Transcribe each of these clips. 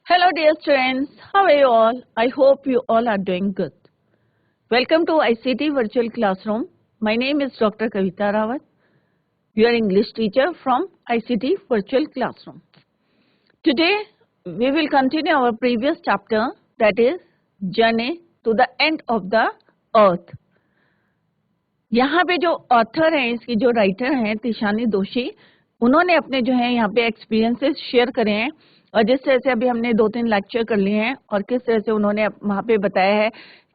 Hello dear students, how are you all? I hope you all are doing good. Welcome to ICT Virtual Classroom. My name is Dr. Kavita Rawat, your English teacher from ICT Virtual Classroom. Today we will continue our previous chapter, that is Journey to the End of the Earth. यहाँ पे जो author हैं, इसकी जो writer हैं तिशानी दोषी, उन्होंने अपने जो है यहाँ पे एक्सपीरियंसेस शेयर करे हैं और जिस तरह से अभी हमने 2-3 लेक्चर कर लिए हैं और किस तरह से उन्होंने वहाँ पे बताया है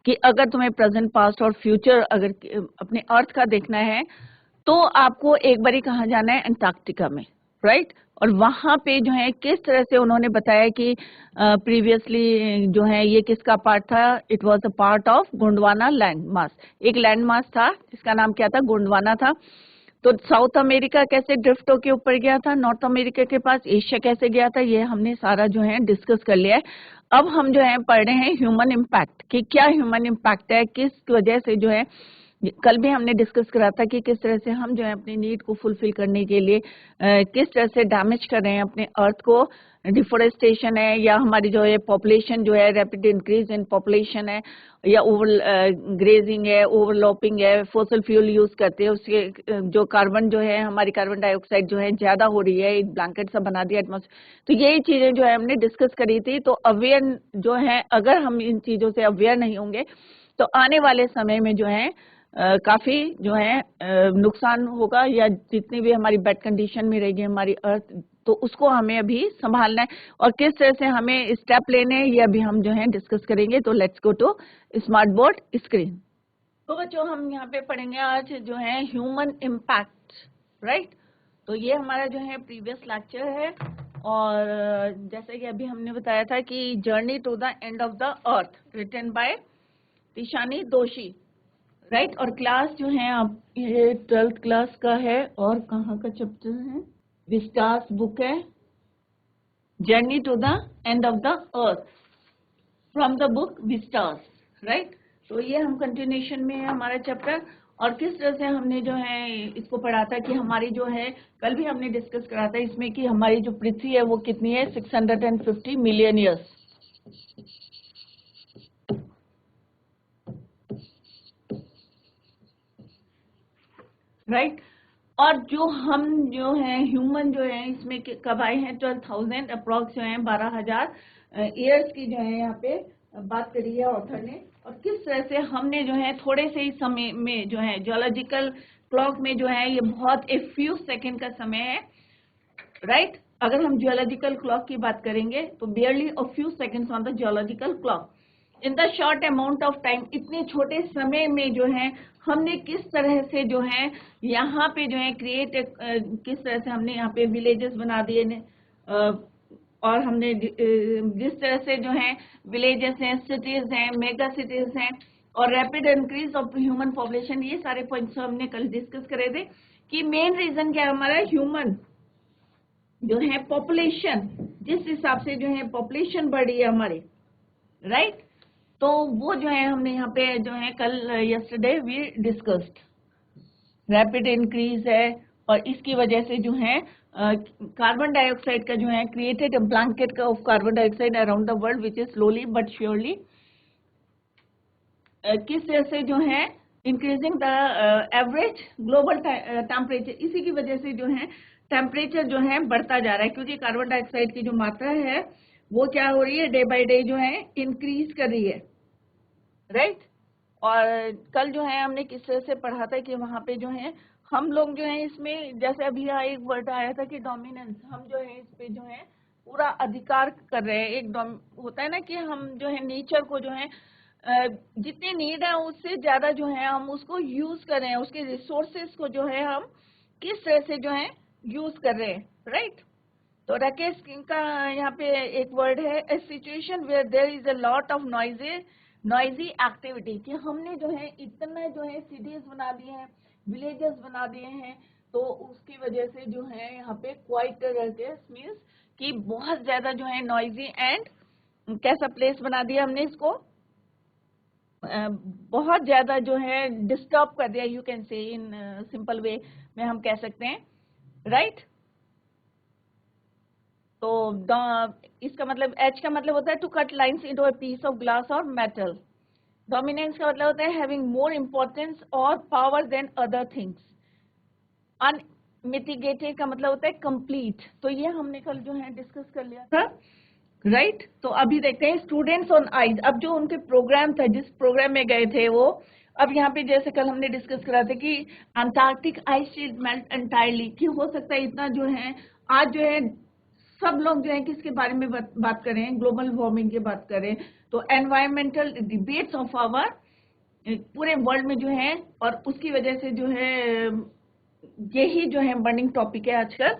कि अगर तुम्हें प्रेजेंट, पास्ट और फ्यूचर अगर अपने अर्थ का देखना है तो आपको एक बारी कहाँ जाना है, अंटार्कटिका में, राइट। और वहाँ पे जो है किस तरह से उन्होंने बताया कि प्रीवियसली जो है ये किसका पार्ट था, it was a part of Gondwana land mass. एक लैंड मास था जिसका नाम क्या था, गोंडवाना था। तो साउथ अमेरिका कैसे ड्रिफ्ट होके ऊपर गया था, नॉर्थ अमेरिका के पास एशिया कैसे गया था, ये हमने सारा जो है डिस्कस कर लिया है। अब हम जो है पढ़ रहे हैं ह्यूमन इम्पैक्ट, कि क्या ह्यूमन इम्पैक्ट है, किस वजह से जो है कल भी हमने डिस्कस करा था कि किस तरह से हम जो है अपनी नीड को फुलफिल करने के लिए किस तरह से डैमेज कर रहे हैं अपने अर्थ को। डिफोरेस्टेशन है या हमारी जो है पॉपुलेशन जो है रैपिड इंक्रीज इन पॉपुलेशन है या ओवर ग्रेजिंग है, ओवरलॉपिंग है, फोसिल फ्यूल यूज करते हैं, उसके जो कार्बन जो है हमारी कार्बन डाइऑक्साइड जो है ज्यादा हो रही है, एक ब्लैंकेट सा बना दिया एटमॉस्फेयर। तो यही चीजें जो है हमने डिस्कस करी थी। तो अवेयर जो है, अगर हम इन चीजों से अवेयर नहीं होंगे तो आने वाले समय में जो है काफी जो है नुकसान होगा, या जितनी भी हमारी बैड कंडीशन में रहेगी हमारी अर्थ, तो उसको हमें अभी संभालना है और किस तरह से हमें स्टेप लेने हैं ये अभी हम जो है डिस्कस करेंगे। तो let's go to smart board screen. तो बच्चों हम यहाँ पे पढ़ेंगे आज जो है ह्यूमन इम्पैक्ट, राइट। तो ये हमारा जो है प्रीवियस लेक्चर है और जैसे कि अभी हमने बताया था कि journey to the end of the earth written by Tishani Doshi, right. और क्लास जो है आप ये 12th क्लास का है और कहाँ का चैप्टर है, विस्टास बुक है, journey to the end of the earth from the book Vistas, right. तो ये हम कंटिन्यूशन में है हमारा चैप्टर। और किस तरह से हमने जो है इसको पढ़ा था कि हमारी जो है कल भी हमने डिस्कस करा था इसमें कि हमारी जो पृथ्वी है वो कितनी है, 650 मिलियन ईयर्स, राइट। और जो हम जो है ह्यूमन जो है इसमें कब आए हैं, 12,000 अप्रॉक्स जो है 12,000 ईयर्स की जो है यहाँ पे बात करी है ऑथर ने। और किस तरह से हमने जो है थोड़े से ही समय में जो है जियोलॉजिकल क्लॉक में जो है ये बहुत ए फ्यू सेकेंड का समय है, राइट। अगर हम जियोलॉजिकल क्लॉक की बात करेंगे तो barely a few seconds on the geological clock in the short amount of time. इतने छोटे समय में जो है हमने किस तरह से जो है यहाँ पे जो है क्रिएट किस तरह से हमने यहाँ पे विलेजेस बना दिए ने, और हमने जिस तरह से जो है विलेजेस हैं, सिटीज हैं, मेगा सिटीज हैं और rapid increase of human population, ये सारे पॉइंट्स हमने कल डिस्कस करे थे कि मेन रीजन क्या है हमारा, ह्यूमन जो है पॉपुलेशन, जिस हिसाब से जो है पॉपुलेशन बढ़ रही है हमारी, राइट। तो वो जो है हमने यहाँ पे जो है कल yesterday we discussed rapid increase है और इसकी वजह से जो है कार्बन डाइऑक्साइड का जो है created a blanket of carbon dioxide around the world which is slowly but surely किस तरह से जो है increasing the average global temperature, इसी की वजह से जो है टेम्परेचर जो है बढ़ता जा रहा है क्योंकि कार्बन डाइऑक्साइड की जो मात्रा है वो क्या हो रही है, डे बाय डे जो है इंक्रीज कर रही है, राइट। और कल जो है हमने किस तरह से पढ़ा था कि वहां पे जो है हम लोग जो है इसमें, जैसे अभी यहाँ एक वर्ड आया था कि डोमिनेंस, हम जो है इस पे जो है पूरा अधिकार कर रहे हैं। एक होता है ना कि हम जो है नेचर को जो है जितनी नीड है उससे ज्यादा जो है हम उसको यूज कर रहे हैं, उसके रिसोर्सेस को जो है हम किस तरह से जो है यूज कर रहे हैं, राइट। तो राकेश का यहाँ पे एक वर्ड है, a situation where there is a lot of noisy activity, कि हमने जो है इतना जो है सिटीज बना दिए हैं, विलेजेस बना दिए हैं, तो उसकी वजह से जो है यहाँ पे क्वाइट मीन्स कि बहुत ज्यादा जो है नॉइजी एंड कैसा प्लेस बना दिया हमने इसको, बहुत ज्यादा जो है डिस्टर्ब कर दिया, you can say in simple way में हम कह सकते हैं, राइट। तो इसका मतलब H का मतलब होता है to cut lines into a piece of glass और मेटल। डोमिनेंस का मतलब होता है हैविंग मोर इम्पोर्टेंस और power than other things. Unmitigated का मतलब होता है कंप्लीट। तो ये हमने कल जो है डिस्कस कर लिया था, राइट। तो अभी देखते हैं स्टूडेंट्स ऑन आइस। अब जो उनके प्रोग्राम था, जिस प्रोग्राम में गए थे वो, अब यहाँ पे जैसे कल हमने डिस्कस करा था कि Antarctic ice sheet melt entirely, कि हो सकता है इतना जो है आज जो है सब लोग जो है किसके बारे में बात कर रहे हैं, ग्लोबल वार्मिंग की बात कर रहे हैं। तो एनवायरमेंटल डिबेट्स ऑफ आवर पूरे वर्ल्ड में जो है, और उसकी वजह से जो है यही जो है बर्निंग टॉपिक है आजकल,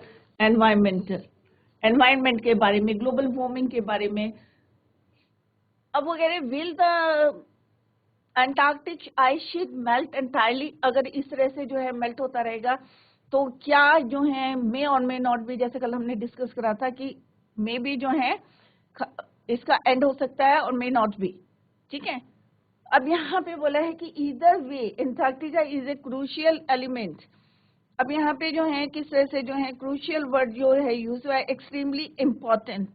एनवायरमेंट के बारे में, ग्लोबल वार्मिंग के बारे में। अब वो कह रहे will the Antarctic ice sheet melt entirely, अगर इस तरह से जो है मेल्ट होता रहेगा तो क्या जो है मे और मे नॉट बी, जैसे कल हमने डिस्कस करा था कि मे भी जो है इसका एंड हो सकता है और मे नॉट बी, ठीक है। अब यहाँ पे बोला है कि either way Antarctica is a crucial element. अब यहाँ पे जो है किस तरह से जो है क्रूशियल वर्ड जो है यूज हुआ है, extremely important,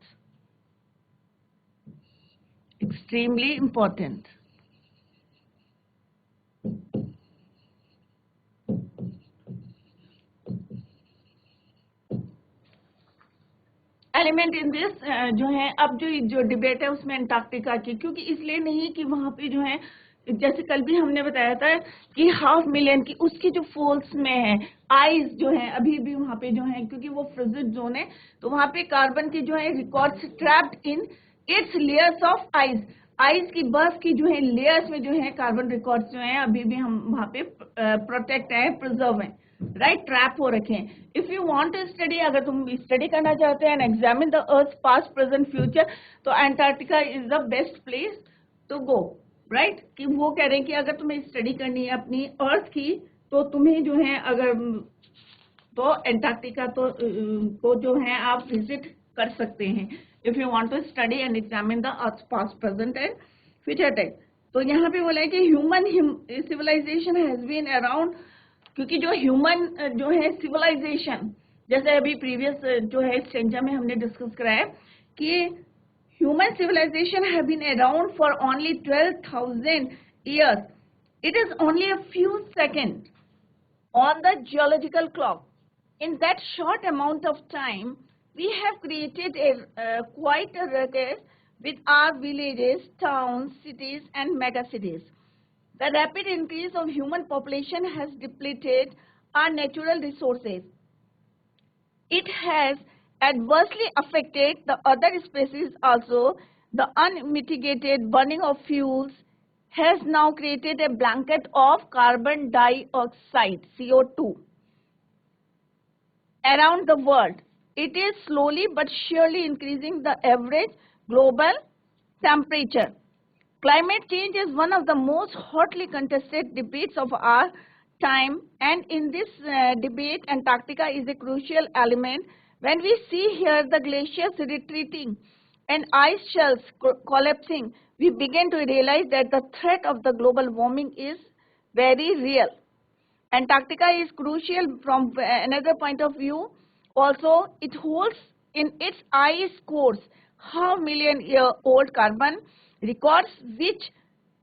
extremely important. Element in this जो है, अब जो डिबेट है उसमें अंटार्कटिका की, क्योंकि इसलिए नहीं कि वहां पे जो है जैसे कल भी हमने बताया था कि 500,000 की उसकी जो फोल्स में है आइस जो है अभी भी वहां पे जो है, क्योंकि वो फ्रिजिड जोन है, तो वहां पे कार्बन की जो है records trapped in its layers of ice. Ice की बर्फ की जो है लेयर्स में जो है कार्बन रिकॉर्ड्स जो है अभी भी हम वहां पे प्रोटेक्ट है, प्रिजर्व है, राइट, ट्रैप हो रखे हैं। If you want to study, अगर तुम स्टडी करना चाहते हैं and examine the earth past present future, तो Antarctica is the best place to go, right. कि वो कह रहे हैं कि अगर तुम्हें स्टडी करनी है अपनी अर्थ की, तो तुम्हें जो है अगर तो अंटार्कटिका तो को जो है आप विजिट कर सकते हैं if you want to study and examine the earth past present and future tech. तो यहाँ पे बोला है कि human civilization has been around, क्योंकि जो ह्यूमन जो है सिविलाइजेशन, जैसे अभी प्रीवियस जो है स्टेंजा में हमने डिस्कस कराया कि human civilization have been around for only 12,000 years. It is only a few seconds on the geological clock. In that short amount of time, we have created quite a ruckus with our villages, towns, cities, and megacities. The rapid increase of human population has depleted our natural resources. It has adversely affected the other species also. The unmitigated burning of fuels has now created a blanket of carbon dioxide, CO2, around the world. It is slowly but surely increasing the average global temperature. Climate change is one of the most hotly contested debates of our time, and in this debate, Antarctica is a crucial element. When we see here the glaciers retreating and ice shelves collapsing, we begin to realize that the threat of the global warming is very real. Antarctica is crucial from another point of view. Also, it holds in its ice cores 500,000-year-old carbon records which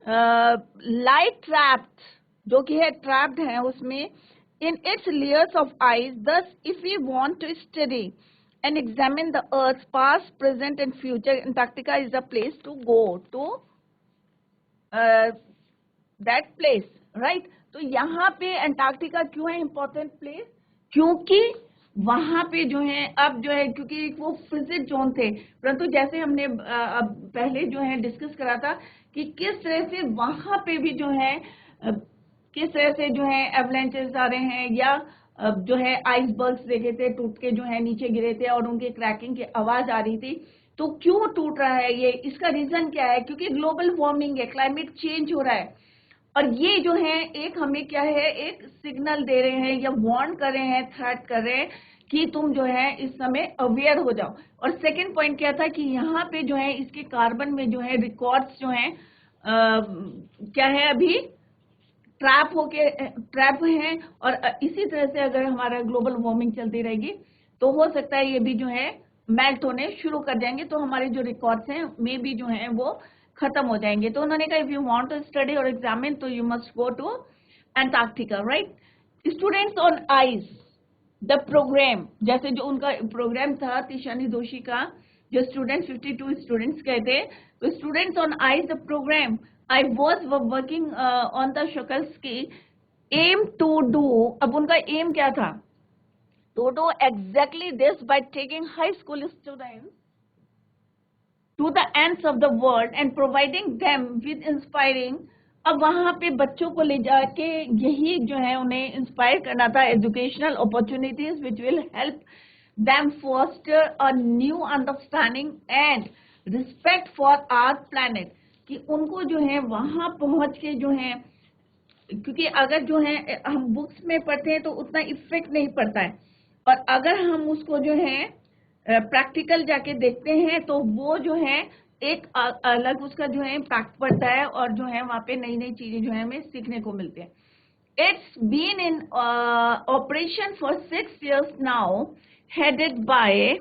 lie trapped, जो कि है trapped है उसमें, in its layers of ice. Thus, if we want to study and examine the Earth's past, present, and future, Antarctica is the place to go to that place, right? तो यहाँ पे Antarctica क्यों है important place, क्योंकि वहां पे जो है अब जो है, क्योंकि वो फ्रिजिड जोन थे, परंतु जैसे हमने अब पहले जो है डिस्कस करा था कि किस तरह से वहां पे भी जो है किस तरह से जो है एवलेंचेस आ रहे हैं, या जो है आइसबर्ग्स देखे थे टूट के जो है नीचे गिरे थे और उनके क्रैकिंग की आवाज आ रही थी। तो क्यों टूट रहा है ये, इसका रीजन क्या है? क्योंकि ग्लोबल वार्मिंग है, क्लाइमेट चेंज हो रहा है, और ये जो है एक हमें क्या है, एक सिग्नल दे रहे हैं या वार्न कर रहे हैं, थ्रेट कर रहे हैं कि तुम जो है इस समय अवेयर हो जाओ। और सेकंड पॉइंट क्या था कि यहाँ पे जो है इसके कार्बन में जो है रिकॉर्ड्स जो है क्या है, अभी ट्रैप हैं, और इसी तरह से अगर हमारा ग्लोबल वार्मिंग चलती रहेगी तो हो सकता है ये भी जो है मेल्ट होने शुरू कर जाएंगे, तो हमारे जो रिकॉर्ड्स हैं मे भी जो हैं वो खत्म हो जाएंगे। तो उन्होंने कहा if you want to study और एग्जामिन तो you must go to Antarctica, right. Students on ice the program, जैसे जो उनका प्रोग्राम था तिशानी दोषी का, जो स्टूडेंट्स 52 स्टूडेंट्स गए थे, तो students on ice the program I was working on the shackles की एम टू डू। अब उनका एम क्या था? To do exactly this by taking high school students to the ends of the world and providing them with inspiring। अब वहां पे बच्चों को ले जाके यही जो है उन्हें इंस्पायर करना था, educational opportunities which will help them foster a new understanding and respect for our planet। कि उनको जो है वहां पहुंच के जो है, क्योंकि अगर जो है हम बुक्स में पढ़ते हैं तो उतना इफेक्ट नहीं पड़ता है, और अगर हम उसको जो है प्रैक्टिकल जाके देखते हैं तो वो जो है एक अलग उसका जो है इम्पैक्ट पड़ता है, और जो है वहां पे नई नई चीजें जो है हमें सीखने को मिलती हैं। It's been in operation for 6 years now, headed by,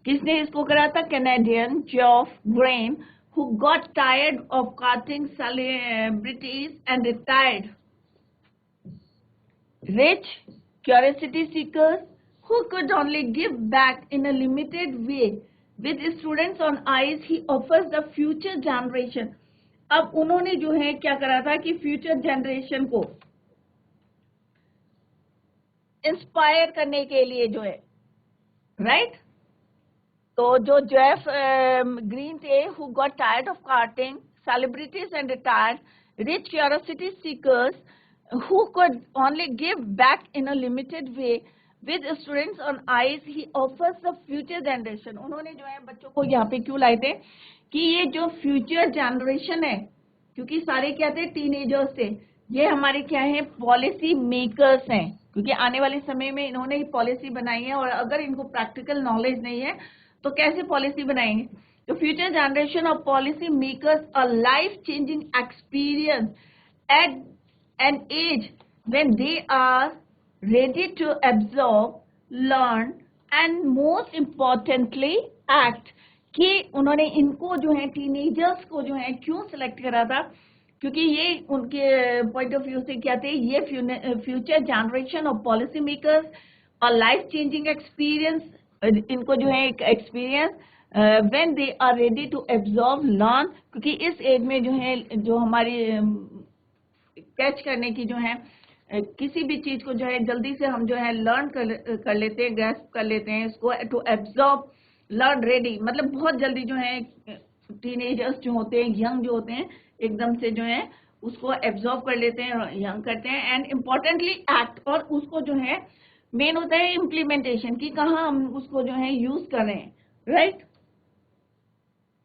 किसने इसको करा था? Canadian Geoff Green, who got tired of carting celebrities and retired rich curiosity seekers who could only give back in a limited way। With students on ice he offers the future generation। अब उन्होंने जो है क्या करा था कि future generation को inspire करने के लिए जो है, राइट। तो जो जेफ ग्रीन थे, who got tired of carting celebrities and retired rich curiosity seekers who could only give back in a limited way। With students on ice he offers the future generation। उन्होंने जो है बच्चों को यहाँ पे क्यों लाए थे कि ये जो फ्यूचर जनरेशन है, क्योंकि सारे क्या थे? टीनेजर्स थे। ये हमारे क्या है? पॉलिसी मेकर्स हैं, क्योंकि आने वाले समय में इन्होंने ही पॉलिसी बनाई है, और अगर इनको प्रैक्टिकल नॉलेज नहीं है तो कैसे पॉलिसी बनाएंगे? तो future generation of policy makers a life changing experience at an age when they are ready to absorb, learn and most importantly act। कि उन्होंने इनको जो है टीनेजर्स को जो है क्यों सिलेक्ट करा था? क्योंकि ये उनके पॉइंट ऑफ व्यू से क्या थे? ये future generation of policy makers और लाइफ चेंजिंग एक्सपीरियंस, इनको जो है एक experience when they are ready to absorb, learn. क्योंकि इस एज में जो है जो हमारी कैच करने की जो है किसी भी चीज को जो है जल्दी से हम जो है लर्न कर लेते हैं, ग्रैस्प कर लेते हैं इसको। टू एब्जॉर्ब, लर्न, रेडी, मतलब बहुत जल्दी जो है टीनेजर्स जो होते हैं, यंग जो होते हैं, एकदम से जो है उसको एब्जॉर्ब कर लेते हैं, यंग करते हैं। एंड इम्पोर्टेंटली एक्ट, और उसको जो है मेन होता है इम्प्लीमेंटेशन की, कहाँ हम उसको जो है यूज कर रहे हैं, राइट।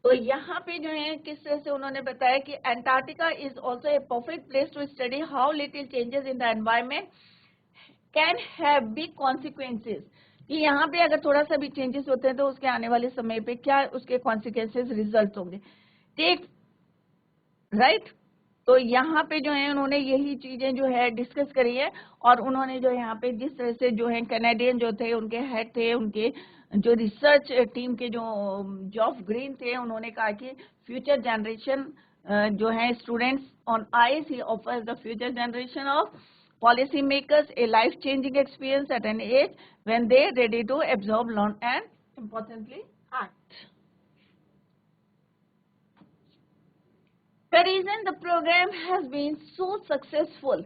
तो यहाँ पे जो है किस तरह से उन्होंने बताया कि Antarctica is also a perfect place to study how little changes in the environment can have big consequences. कि यहाँ पे अगर थोड़ा सा भी चेंजेस होते हैं तो उसके आने वाले समय पे क्या उसके कॉन्सिक्वेंसेस, रिजल्ट होंगे, टेक, राइट। तो यहाँ पे जो है उन्होंने यही चीजें जो है डिस्कस करी है, और उन्होंने जो यहाँ पे जिस तरह से जो है कैनेडियन जो थे, उनके हेड थे, उनके जो रिसर्च टीम के जो जॉफ ग्रीन थे, उन्होंने कहा कि फ्यूचर जनरेशन जो है students on ice he offers the future generation of policy makers a life changing experience at an age when they ready to absorb, learn and importantly act. The reason the program has been so successful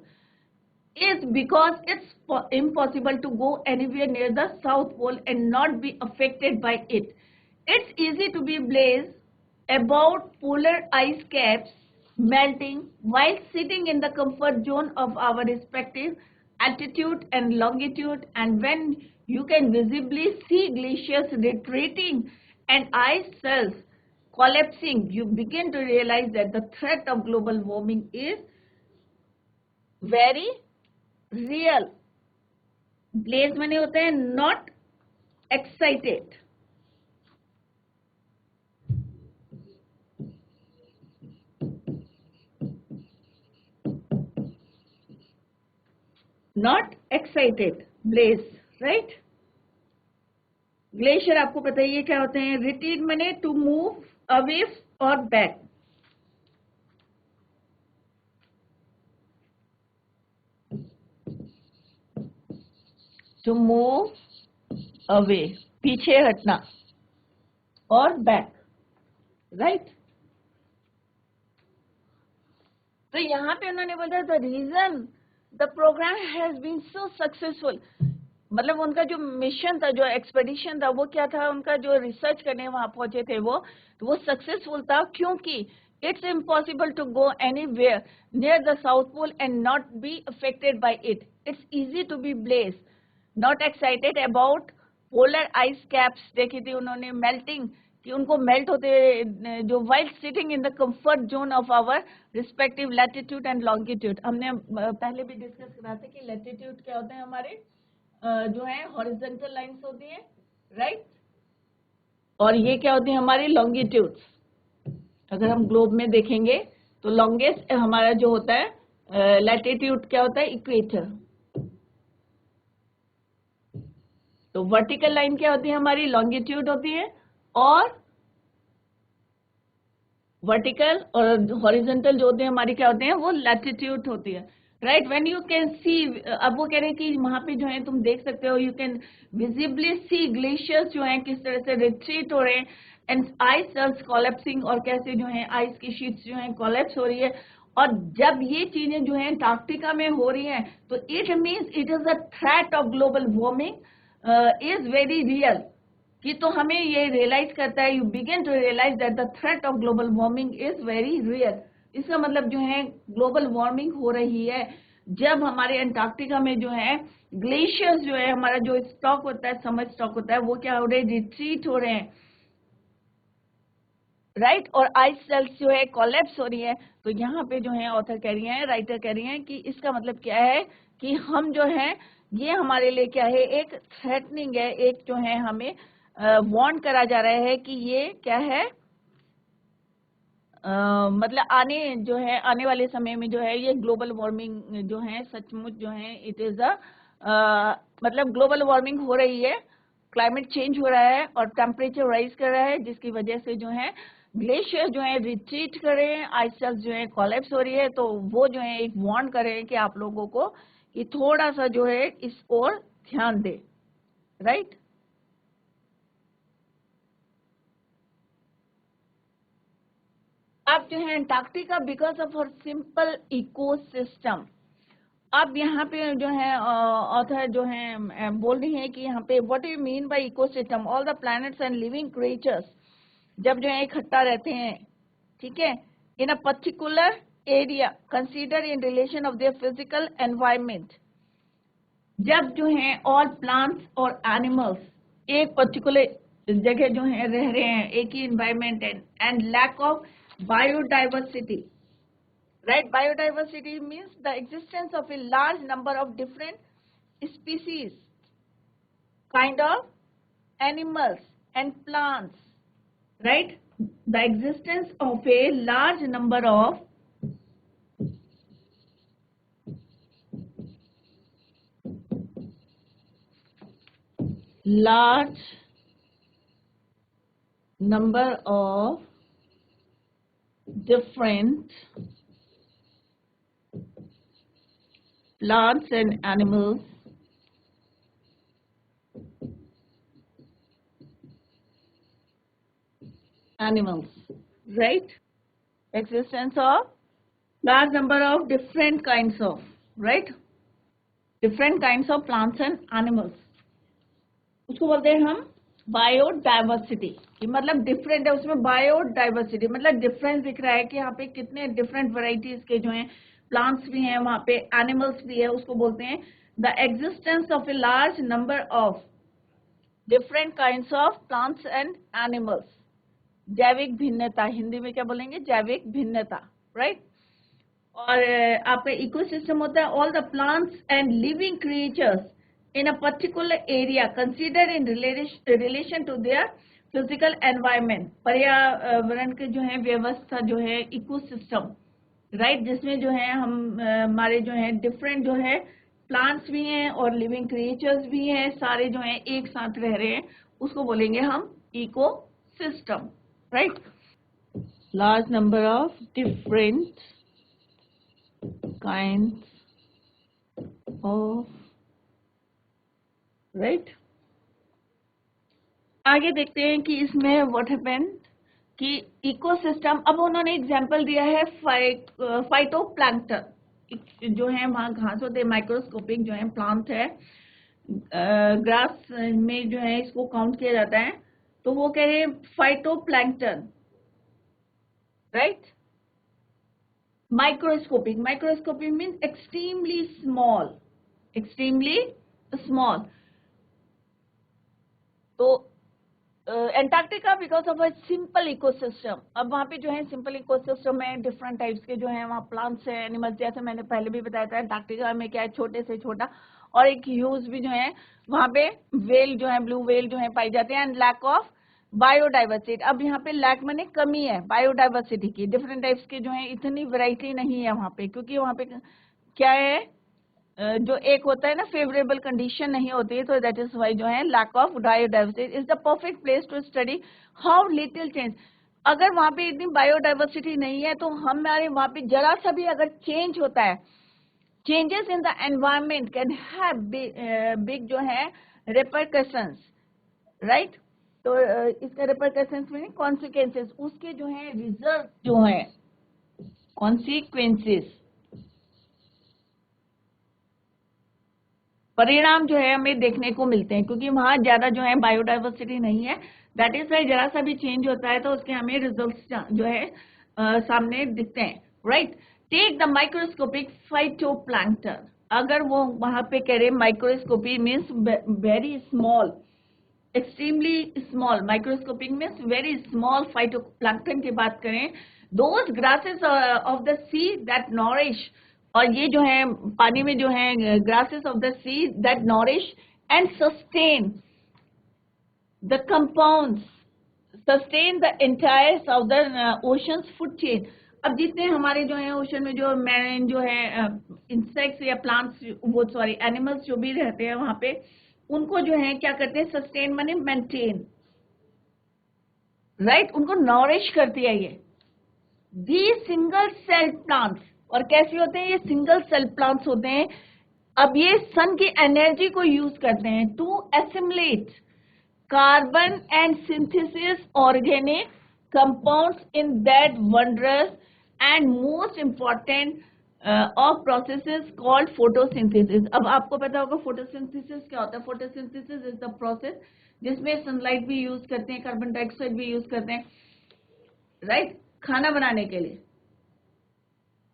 is because it's impossible to go anywhere near the South Pole and not be affected by it। It's easy to be blazed about polar ice caps melting while sitting in the comfort zone of our respective altitude and longitude, and when you can visibly see glaciers retreating and ice shelves collapsing, you begin to realize that the threat of global warming is very real। Blaze माने होते हैं not excited, not excited, blaze, right। Glacier आपको पता ही है क्या होते हैं, रिट्रीट माने टू मूव अवे और बैक, टू मूव अवे पीछे हटना और बैक, राइट। तो यहाँ पे उन्होंने बोला the reason the program has been so successful, मतलब उनका जो मिशन था, जो एक्सपेडिशन था, वो क्या था, उनका जो रिसर्च करने वहां पहुंचे थे वो सक्सेसफुल था, क्योंकि it's impossible to go anywhere near the south pole and not be affected by it, it's easy to be blasé, not excited about polar ice caps देखी थी उन्होंने, मेल्टिंग, कि उनको मेल्ट होते जो while sitting in the comfort zone of our respective latitude and longitude. हमने पहले भी डिस्कस करा था कि लैटिट्यूड क्या होते हैं हमारे जो है हॉरिजॉन्टल लाइंस होती हैं, राइट, और ये क्या होती है हमारी लॉन्गिट्यूड्स। अगर हम ग्लोब में देखेंगे तो लॉन्गेस्ट हमारा जो होता है लैटिट्यूड क्या होता है, इक्वेटर। तो वर्टिकल लाइन क्या होती है हमारी, लॉन्गिट्यूड होती है, और वर्टिकल और हॉरिजॉन्टल जो होते हैं हमारी क्या होते हैं, वो लैटिट्यूड होती है, right. When you can see, अब वो कह रहे हैं कि वहां पे जो है तुम देख सकते हो, you can visibly see glaciers जो है किस तरह से रिट्रीट हो रहे हैं एंड आइस शेल्स कोलैप्सिंग, और कैसे जो है आइस की शीट्स जो है कोलैप्स हो रही है। और जब ये चीजें जो है अंटार्कटिका में हो रही हैं तो it means it is a threat of global warming is very real, कि तो हमें ये रियलाइज करता है, you begin to realise that the threat of global warming is very real. इसका मतलब जो है ग्लोबल वार्मिंग हो रही है जब हमारे अंटार्कटिका में जो है ग्लेशियर्स जो है हमारा जो स्टॉक होता है, समर स्टॉक होता है, वो क्या हो रहे हैं, रिट्रीट हो रहे हैं, राइट, और आइस शेल्स जो है कोलैप्स हो रही है। तो यहाँ पे जो है ऑथर कह रही है, राइटर कह रही है कि इसका मतलब क्या है कि हम जो है ये हमारे लिए क्या है, एक थ्रेटनिंग है, एक जो है हमें वार्न करा जा रहा है कि ये क्या है, मतलब आने जो है आने वाले समय में जो है ये ग्लोबल वार्मिंग जो है सचमुच जो है इट इज अ मतलब ग्लोबल वार्मिंग हो रही है, क्लाइमेट चेंज हो रहा है और टेम्परेचर राइज कर रहा है, जिसकी वजह से जो है ग्लेशियर जो है रिट्रीट कर रहे हैं, आइस शेल्स जो है कोलैप्स हो रही है। तो वो जो है एक वार्न कर रहे हैं कि आप लोगों को कि थोड़ा सा जो है इस ओर ध्यान दे, राइट। अब जो है Antarctica because of her simple ecosystem, अब यहाँ पे जो है ऑथर जो है बोल रही है कि यहाँ पे what do you mean by ecosystem, all the planets and living creatures जब जो है इकट्ठा रहते हैं, ठीक है, in a particular area consider in relation of their physical environment, जब जो है ऑल प्लांट्स और एनिमल्स एक पर्टिकुलर जगह जो है रह रहे हैं, एक ही environment and lack of biodiversity, right, biodiversity means the existence of a large number of different species, kind of animals and plants, right, the existence of a large number of large number of different plants and animals, right, existence of large number of different kinds of, right, different kinds of plants and animals, उसको बोलते हैं हम biodiversity, कि मतलब different है, उसमें biodiversity मतलब difference दिख रहा है कि यहाँ पे कितने डिफरेंट वैरायटीज के जो हैं प्लांट्स भी हैं, वहाँ पे एनिमल्स भी है, उसको बोलते हैं the existence of a large number of different kinds of plants and animals, जैविक भिन्नता, हिंदी में क्या बोलेंगे, जैविक भिन्नता, राइट। और आपका इकोसिस्टम होता है all the plants and living creatures in a particular area considered in relation to their physical environment, पर्यावरण के जो है व्यवस्था जो है इकोसिस्टम, राइट, जिसमें जो है हम हमारे जो है डिफरेंट जो है प्लांट्स भी हैं और लिविंग क्रिएचर्स भी हैं, सारे जो हैं एक साथ रह रहे हैं, उसको बोलेंगे हम ecosystem, right. Large number of different kinds of, right. आगे देखते हैं कि इसमें व्हाट हैपेंड कि इकोसिस्टम, अब उन्होंने एग्जांपल दिया है फाइटोप्लैंक्टन जो है, वहां घास होते हैं, माइक्रोस्कोपिक जो है प्लांट है, ग्रास में जो है इसको काउंट किया जाता है, तो वो कह रहे हैं phytoplankton, right. Microscopic, microscopic means extremely small, extremely small. तो Antarctica because of a simple ecosystem, अब वहाँ पे जो है सिंपल इकोसिस्टम है, डिफरेंट टाइप्स के जो है वहाँ प्लांट्स है, एनिमल्स, जैसे मैंने पहले भी बताया था एंटार्क्टिका में क्या है, छोटे से छोटा, और एक ह्यूज भी जो है वहाँ पे वेल जो है, ब्लू वेल जो है पाई जाते हैं, एंड लैक ऑफ बायोडाइवर्सिटी। अब यहाँ पे लैक माने कमी है बायोडाइवर्सिटी की, डिफरेंट टाइप्स के जो है इतनी वैरायटी नहीं है वहाँ पे, क्योंकि वहाँ पे क्या है, जो एक होता है ना फेवरेबल कंडीशन नहीं होती है, तो दैट इज वाई जो है lack of biodiversity is the perfect place to study how little change. अगर वहां पे इतनी बायोडाइवर्सिटी नहीं है तो हमारे वहां पे जरा सा भी अगर चेंज होता है, changes in the environment can have big जो है रिपरकशंस, राइट। तो इसका रिपरकशंस में कॉन्सिक्वेंसेस, उसके जो है रिजल्ट जो है कॉन्सिक्वेंसेस, परिणाम जो है हमें देखने को मिलते हैं, क्योंकि वहां ज्यादा जो है बायोडाइवर्सिटी नहीं है, दैट इज वाई जरा सा भी चेंज होता है तो उसके हमें रिजल्ट्स जो है सामने दिखते हैं, right. Take the microscopic phytoplankton, अगर वो वहां पे कह रहे microscopy means very small, extremely small, microscopic means very small phytoplankton की बात करें, those grasses of the sea that nourish, और ये जो है पानी में जो है grasses of the sea that nourish and sustain the compounds, sustain the entire southern oceans food chain. अब जितने हमारे जो है ओशन में जो मैरीन जो है इंसेक्ट्स या प्लांट्स, वो सॉरी एनिमल्स जो भी रहते हैं वहां पे, उनको जो है क्या करते हैं, सस्टेन माने मेंटेन, राइट, उनको नॉरिश करती है ये। दी सिंगल सेल प्लांट्स, और कैसे होते हैं ये सिंगल सेल प्लांट्स होते हैं, अब ये सन की एनर्जी को यूज करते हैं to assimilate carbon and synthesis organic compounds in that wondrous and most important of processes called photosynthesis. अब आपको पता होगा फोटोसिंथेसिस क्या होता है, फोटोसिंथेसिस इज द प्रोसेस जिसमें सनलाइट भी यूज करते हैं, कार्बन डाइऑक्साइड भी यूज करते हैं, राइट, खाना बनाने के लिए,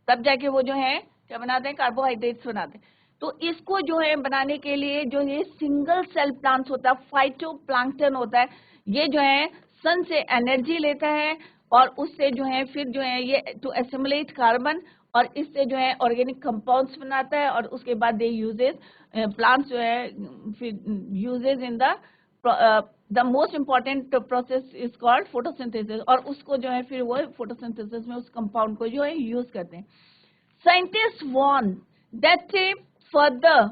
तब जाके वो जो है क्या बनाते हैं, कार्बोहाइड्रेट्स बनाते हैं। तो इसको जो है बनाने के लिए जो ये सिंगल सेल प्लांट्स होता है, फाइटोप्लैंक्टन होता है, ये जो है सन से एनर्जी लेता है और उससे जो है फिर जो है ये टू एसिमुलेट कार्बन, और इससे जो है ऑर्गेनिक कंपाउंड्स बनाता है, और उसके बाद दे यूजेस प्लांट्स जो है फिर uses in the most important process is called photosynthesis, और उसको जो है फिर वो फोटोसिंथेसिस में उस कंपाउंड को जो है यूज करते हैं। Scientist warn that further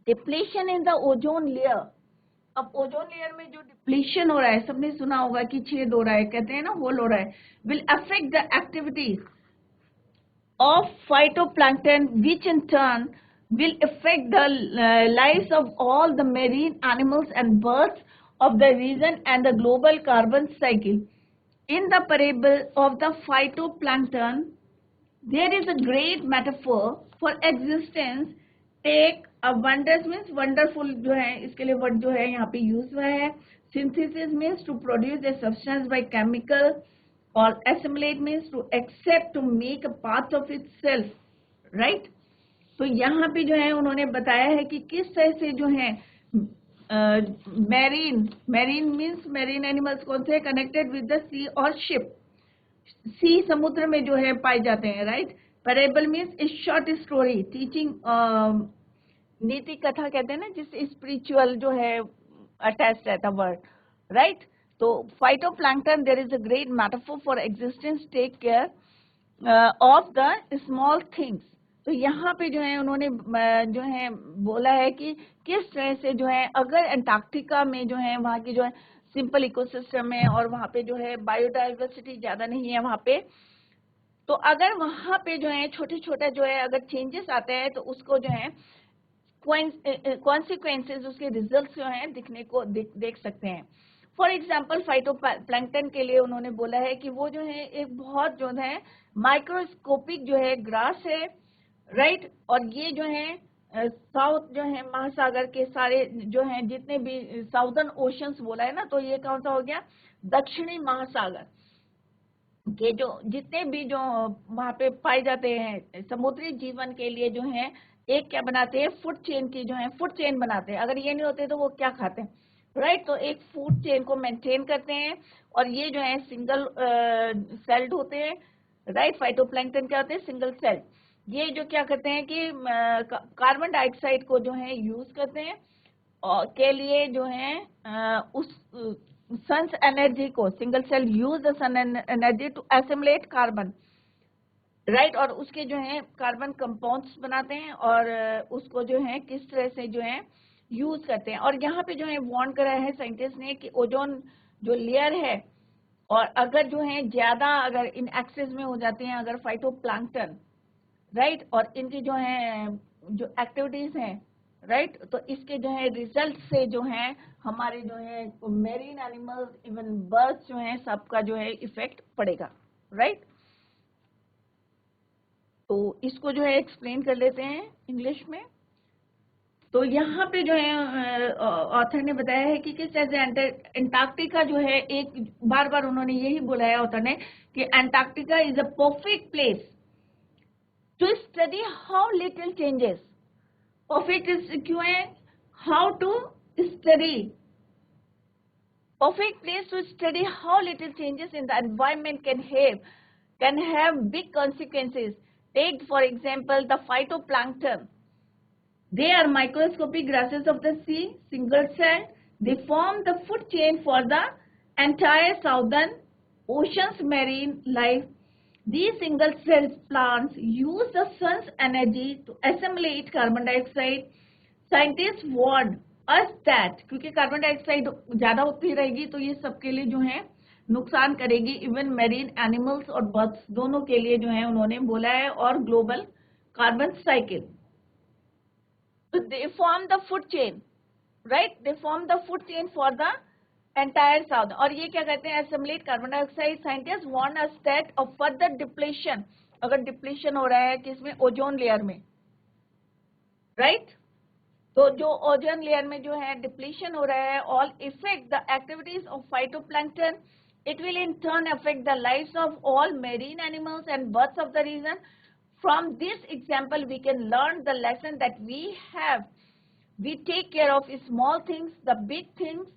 depletion in the ozone layer, अब ओजोन लेयर में जो डिप्लीशन हो रहा है, सबने सुना होगा कि छेद हो रहा है, कहते हैं ना होल हो रहा है, will affect the activities of phytoplankton, which in turn will affect the lives of all the marine animals and birds of the region and the global carbon cycle. In the parable of the phytoplankton, there is a great metaphor for existence. Take a wonders means wonderful जो है, इसके लिए word जो है यहाँ पे use हुआ है. Synthesis means to produce a substance by chemical, और assimilate means to accept, to make a part of itself, right? तो यहाँ पे जो है उन्होंने बताया है कि किस तरह से जो है मैरीन मीन्स मैरीन एनिमल्स कौन से कनेक्टेड विद द सी और शिप, सी समुद्र में जो है पाए जाते हैं, राइट। पैरेबल मीन्स ए शॉर्ट स्टोरी टीचिंग, नीति कथा कहते हैं ना, जिससे स्पिरिचुअल जो है अटैच रहता वर्ड, राइट। तो phytoplankton, there is a great metaphor for existence. Take care of the small things. तो यहाँ पे जो है उन्होंने जो है बोला है कि किस तरह से जो है अगर अंटार्कटिका में जो है वहाँ की जो है सिंपल इकोसिस्टम है और वहाँ पे जो है बायोडाइवर्सिटी ज्यादा नहीं है वहाँ पे, तो अगर वहाँ पे जो है छोटे छोटे जो है अगर चेंजेस आते हैं तो उसको जो है कॉन्सिक्वेंसेज, उसके रिजल्ट जो है दिखने को देख सकते हैं। फॉर एग्जाम्पल फाइटोप्लैंक्टन के लिए उन्होंने बोला है कि वो जो है एक बहुत जो है माइक्रोस्कोपिक जो है ग्रास है, राइट। और ये जो है साउथ जो है महासागर के सारे जो है जितने भी साउदर्न ओशंस बोला है ना, तो ये कौन सा हो गया, दक्षिणी महासागर के जो जितने भी जो वहां पे पाए जाते हैं समुद्री जीवन के लिए जो है एक क्या बनाते हैं, फूड चेन की जो है फूड चेन बनाते हैं। अगर ये नहीं होते तो वो क्या खाते हैं, राइट। तो एक फूड चेन को मेंटेन करते हैं और ये जो है सिंगल सेल्ड होते हैं, राइट। फाइटोप्लैंक्टन क्या होते हैं, सिंगल सेल्ड। ये जो क्या करते हैं कि कार्बन डाइऑक्साइड को जो है यूज करते हैं और के लिए जो है उस सन्स एनर्जी को, single cell use the sun energy to assimilate carbon, right. और उसके जो है कार्बन कंपाउंड्स बनाते हैं और उसको जो है किस तरह से जो है यूज करते हैं। और यहाँ पे जो है वार्न करा है साइंटिस्ट ने कि ओजोन जो लेयर है और अगर जो है ज्यादा अगर इन एक्सेस में हो जाते हैं अगर फाइटोप्लैंक्टन, राइट, और इनकी जो है जो एक्टिविटीज हैं, राइट, तो इसके जो है रिजल्ट से जो है हमारे जो है मेरीन एनिमल्स, इवन बर्ड्स जो है सबका जो है इफेक्ट पड़ेगा, राइट। तो इसको जो है एक्सप्लेन कर लेते हैं इंग्लिश में। तो यहाँ पे जो है ऑथर ने बताया है कि किस तरह से अंटार्कटिका जो है, एक बार बार उन्होंने यही बोला है ऑथर ने कि Antarctica is a perfect place to study how little changes, perfect क्यों है, how to study, perfect place to study how little changes in the environment can have big consequences. Take for example the phytoplankton. They are microscopic grasses of the sea, single cell. They form the food chain for the entire southern ocean's marine life. These single cell plants use the sun's energy to assimilate carbon dioxide. Scientists warn us that क्योंकि carbon dioxide ज्यादा होती रहेगी तो ये सबके लिए जो है नुकसान करेगी, इवन मेरीन एनिमल्स और बर्ड्स दोनों के लिए जो है उन्होंने बोला है, और ग्लोबल कार्बन साइकिल। तो they form the food chain, right, they form the food chain for the entire south. और ये क्या कहते हैं, assimilate carbon dioxide. Scientist warn us that of further depletion, अगर डिप्लेशन हो रहा है किसमें, ओजोन लेयर में, राइट। तो जो ओजोन लेयर में जो है डिप्लीशन हो रहा है, all affect the activities of phytoplankton, it will in turn affect the lives of all marine animals and birds of the region. From this example we can learn the lesson that we take care of small things, the big things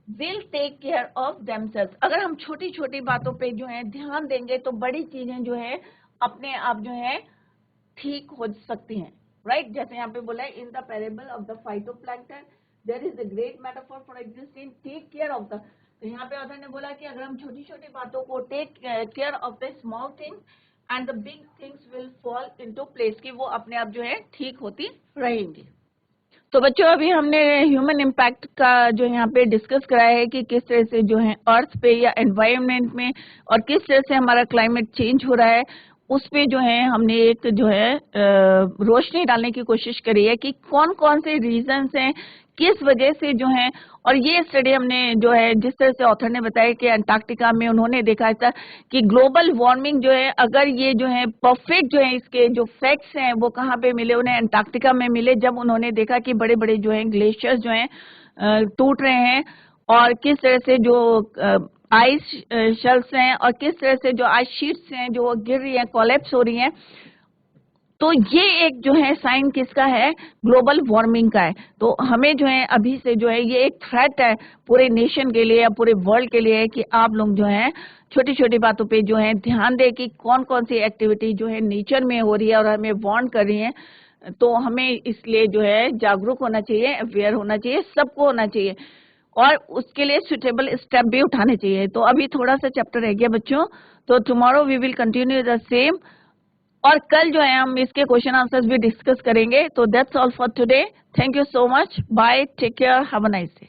will take care of themselves. अगर हम छोटी छोटी बातों पे जो है ध्यान देंगे तो बड़ी चीजें जो है अपने आप जो है ठीक हो सकती हैं, राइट। जैसे यहाँ पे बोला है in the parable of the phytoplankton there is a great metaphor for existing, take care of the. तो यहाँ पे ऑथर ने बोला कि अगर हम छोटी छोटी बातों को take care of the small things and the big things will fall into place, कि वो अपने आप जो है ठीक होती रहेंगी। तो बच्चों अभी हमने ह्यूमन इम्पैक्ट का जो यहाँ पे डिस्कस कराया है कि किस तरह से जो है अर्थ पे या एनवायरनमेंट में और किस तरह से हमारा क्लाइमेट चेंज हो रहा है, उस पे जो है हमने एक जो है रोशनी डालने की कोशिश करी है कि कौन कौन से रीजंस हैं, किस वजह से जो है। और ये स्टडी हमने जो है जिस तरह से ऑथर ने बताया कि अंटार्कटिका में उन्होंने देखा था कि ग्लोबल वार्मिंग जो है, अगर ये जो है परफेक्ट जो है इसके जो फैक्ट्स हैं वो कहाँ पे मिले, उन्हें अंटार्कटिका में मिले, जब उन्होंने देखा कि बड़े बड़े जो है ग्लेशियर्स जो हैं टूट रहे हैं और किस तरह से जो आइस शेल्फ्स हैं और किस तरह से जो आइस शीट्स हैं जो गिर रही हैं, कोलैप्स हो रही हैं। तो ये एक जो है साइन किसका है, ग्लोबल वार्मिंग का है। तो हमें जो है अभी से जो है ये एक थ्रेट है पूरे नेशन के लिए या पूरे वर्ल्ड के लिए कि आप लोग जो है छोटी छोटी बातों पे जो है ध्यान दें कि कौन कौन सी एक्टिविटी जो है नेचर में हो रही है और हमें वार्न कर रही है। तो हमें इसलिए जो है जागरूक होना चाहिए, अवेयर होना चाहिए, सबको होना चाहिए और उसके लिए सुटेबल स्टेप भी उठाने चाहिए। तो अभी थोड़ा सा चैप्टर रह गया बच्चों, तो tomorrow we will continue the same और कल जो है हम इसके क्वेश्चन आंसर्स भी डिस्कस करेंगे। तो that's all for today. Thank you so much. Bye, take care, have a nice day.